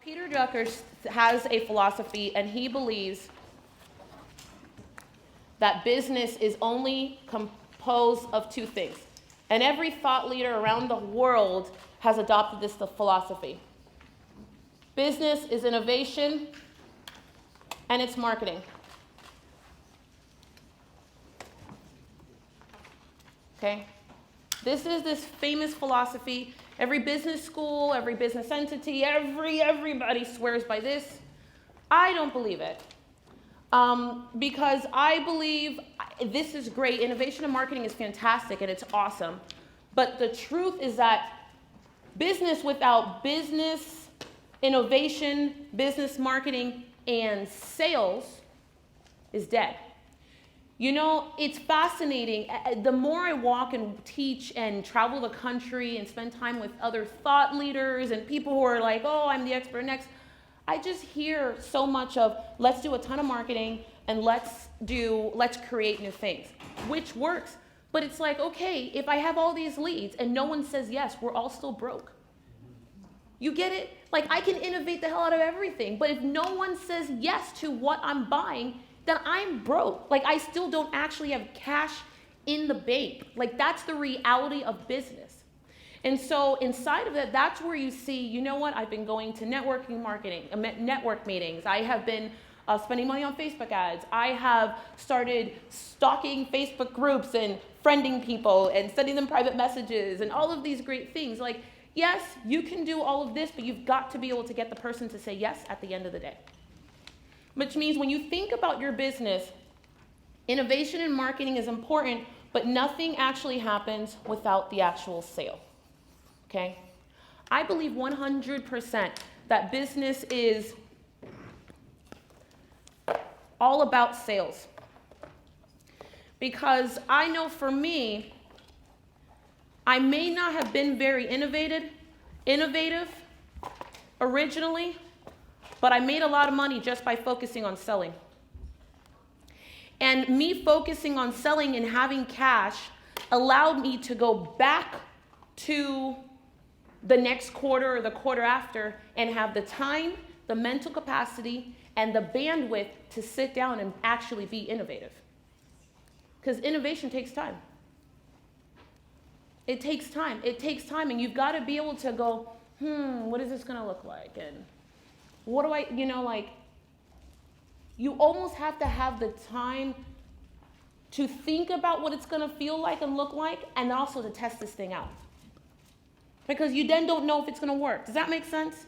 Peter Drucker has a philosophy, and he believes that business is only composed of two things. And every thought leader around the world has adopted this philosophy. Business is innovation, and it's marketing. Okay? This is this famous philosophy. Every business school, every business entity, everybody swears by this. I don't believe it. Because I believe this is great. Innovation and marketing is fantastic and it's awesome. But the truth is that business without business, innovation, business marketing, and sales is dead. You know, it's fascinating. The more I walk and teach and travel the country and spend time with other thought leaders and people who are like, oh, I'm the expert next, I just hear so much of let's do a ton of marketing and let's create new things, which works. But it's like, okay, if I have all these leads and no one says yes, we're all still broke. You get it? Like, I can innovate the hell out of everything, but if no one says yes to what I'm buying, then I'm broke. Like, I still don't actually have cash in the bank. Like, that's the reality of business. And so inside of that, that's where you see, you know what, I've been going to networking marketing, network meetings. I have been spending money on Facebook ads. I have started stalking Facebook groups and friending people and sending them private messages and all of these great things. Like, yes, you can do all of this, but you've got to be able to get the person to say yes at the end of the day. Which means when you think about your business, innovation and marketing is important, but nothing actually happens without the actual sale. Okay? I believe 100% that business is all about sales. Because I know for me, I may not have been very innovative originally, but I made a lot of money just by focusing on selling. And me focusing on selling and having cash allowed me to go back to the next quarter or the quarter after and have the time, the mental capacity, and the bandwidth to sit down and actually be innovative. Because innovation takes time. It takes time, and you've got to be able to go, what is this going to look like? And what do I, you almost have to have the time to think about what it's going to feel like and look like, and also to test this thing out. Because you then don't know if it's going to work. Does that make sense?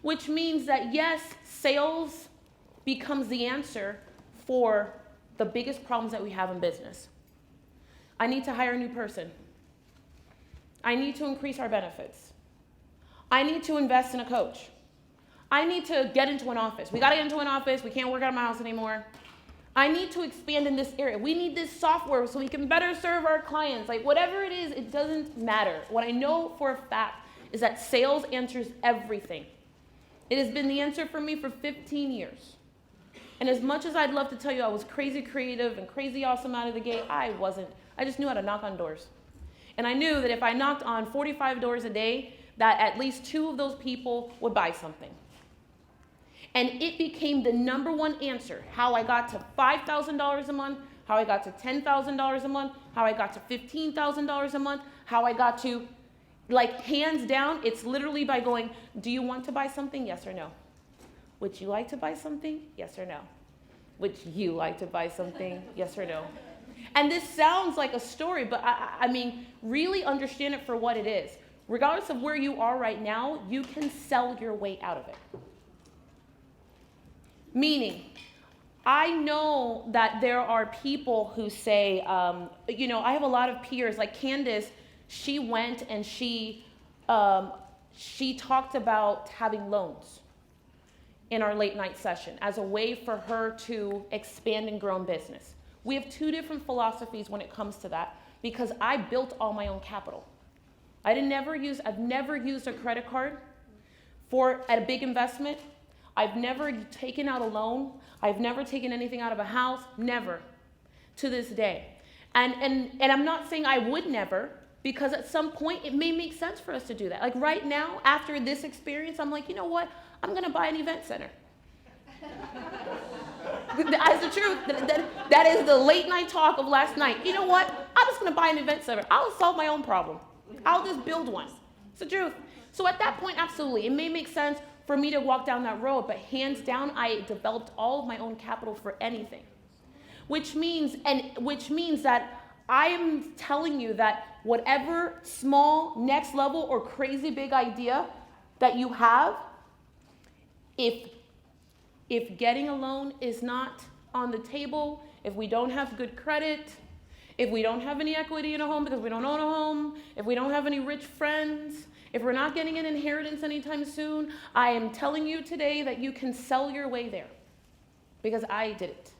Which means that, yes, sales becomes the answer for the biggest problems that we have in business. I need to hire a new person. I need to increase our benefits. I need to invest in a coach. I need to get into an office. We got to get into an office. We can't work out of my house anymore. I need to expand in this area. We need this software so we can better serve our clients. Like, whatever it is, it doesn't matter. What I know for a fact is that sales answers everything. It has been the answer for me for 15 years. And as much as I'd love to tell you I was crazy creative and crazy awesome out of the gate, I wasn't. I just knew how to knock on doors. And I knew that if I knocked on 45 doors a day, that at least 2 of those people would buy something. And it became the number one answer. How I got to $5,000 a month, how I got to $10,000 a month, how I got to $15,000 a month, how I got to, hands down, it's literally by going, do you want to buy something? Yes or no? Would you like to buy something? Yes or no? Would you like to buy something? Yes or no? And this sounds like a story, but I mean, really understand it for what it is. Regardless of where you are right now, you can sell your way out of it. Meaning, I know that there are people who say, I have a lot of peers, like Candace, she went and she talked about having loans in our late night session as a way for her to expand and grow in business. We have 2 different philosophies when it comes to that because I built all my own capital. I've never used a credit card at a big investment. I've never taken out a loan. I've never taken anything out of a house. Never. To this day. And I'm not saying I would never, Because at some point, it may make sense for us to do that. Like right now, after this experience, I'm like, you know what? I'm going to buy an event center. That's the truth. That is the late night talk of last night. You know what? I'm just going to buy an event center. I'll solve my own problem. I'll just build one. It's the truth. So at that point, absolutely. It may make sense for me to walk down that road, but hands down, I developed all of my own capital for anything. Which means that I am telling you that whatever small, next level, or crazy big idea that you have, if getting a loan is not on the table, if we don't have good credit, if we don't have any equity in a home because we don't own a home, if we don't have any rich friends, if we're not getting an inheritance anytime soon, I am telling you today that you can sell your way there. Because I did it,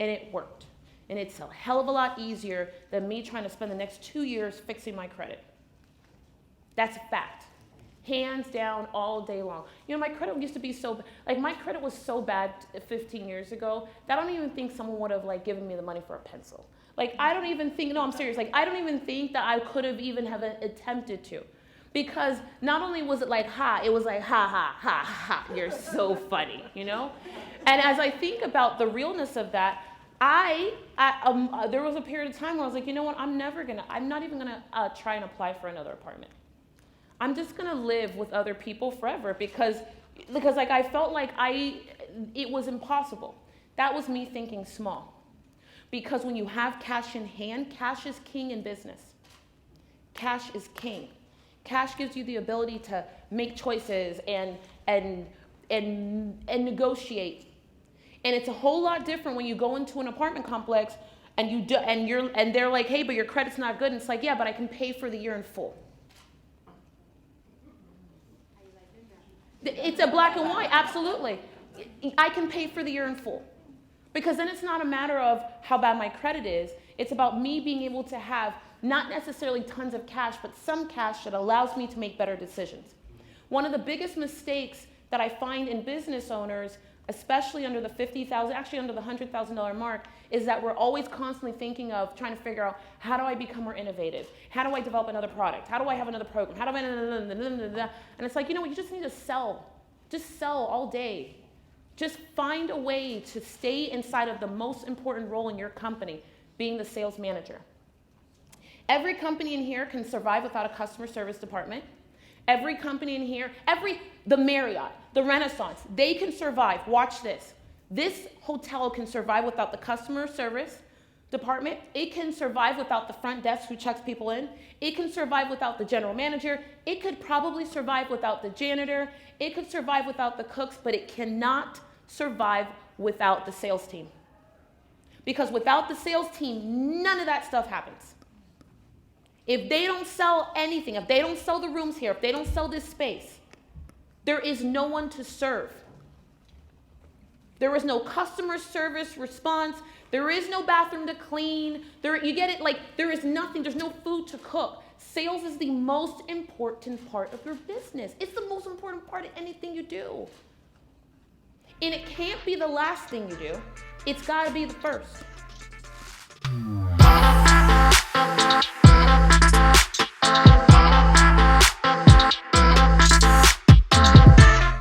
and it worked. And it's a hell of a lot easier than me trying to spend the next 2 years fixing my credit. That's a fact. Hands down, all day long. You know, my credit used to be my credit was so bad 15 years ago that I don't even think someone would have given me the money for a pencil. I don't even think, no, I'm serious. I don't even think that I could have even attempted to. Because not only was it it was ha, you're so funny, you know? And as I think about the realness of that, there was a period of time where I was like, you know what, I'm not even gonna try and apply for another apartment. I'm just gonna live with other people forever because I felt like it was impossible. That was me thinking small. Because when you have cash in hand, cash is king in business. Cash is king. Cash gives you the ability to make choices and negotiate. And it's a whole lot different when you go into an apartment complex and they're like, hey, but your credit's not good. And it's like, yeah, but I can pay for the year in full. It's a black and white, absolutely. I can pay for the year in full. Because then it's not a matter of how bad my credit is. It's about me being able to have not necessarily tons of cash, but some cash that allows me to make better decisions. One of the biggest mistakes that I find in business owners, especially under the $50,000, actually under the $100,000 mark, is that we're always constantly thinking of trying to figure out, how do I become more innovative? How do I develop another product? How do I have another program? How do I, and it's like, you know what, you just need to sell. Just sell all day. Just find a way to stay inside of the most important role in your company, being the sales manager. Every company in here can survive without a customer service department. Every company in here, the Marriott, the Renaissance, they can survive. Watch this. This hotel can survive without the customer service department. It can survive without the front desk who checks people in. It can survive without the general manager. It could probably survive without the janitor. It could survive without the cooks, but it cannot survive without the sales team. Because without the sales team, none of that stuff happens. If they don't sell anything, if they don't sell the rooms here, if they don't sell this space, there is no one to serve. There is no customer service response. There is no bathroom to clean. You get it? There is nothing. There's no food to cook. Sales is the most important part of your business. It's the most important part of anything you do. And it can't be the last thing you do. It's got to be the first.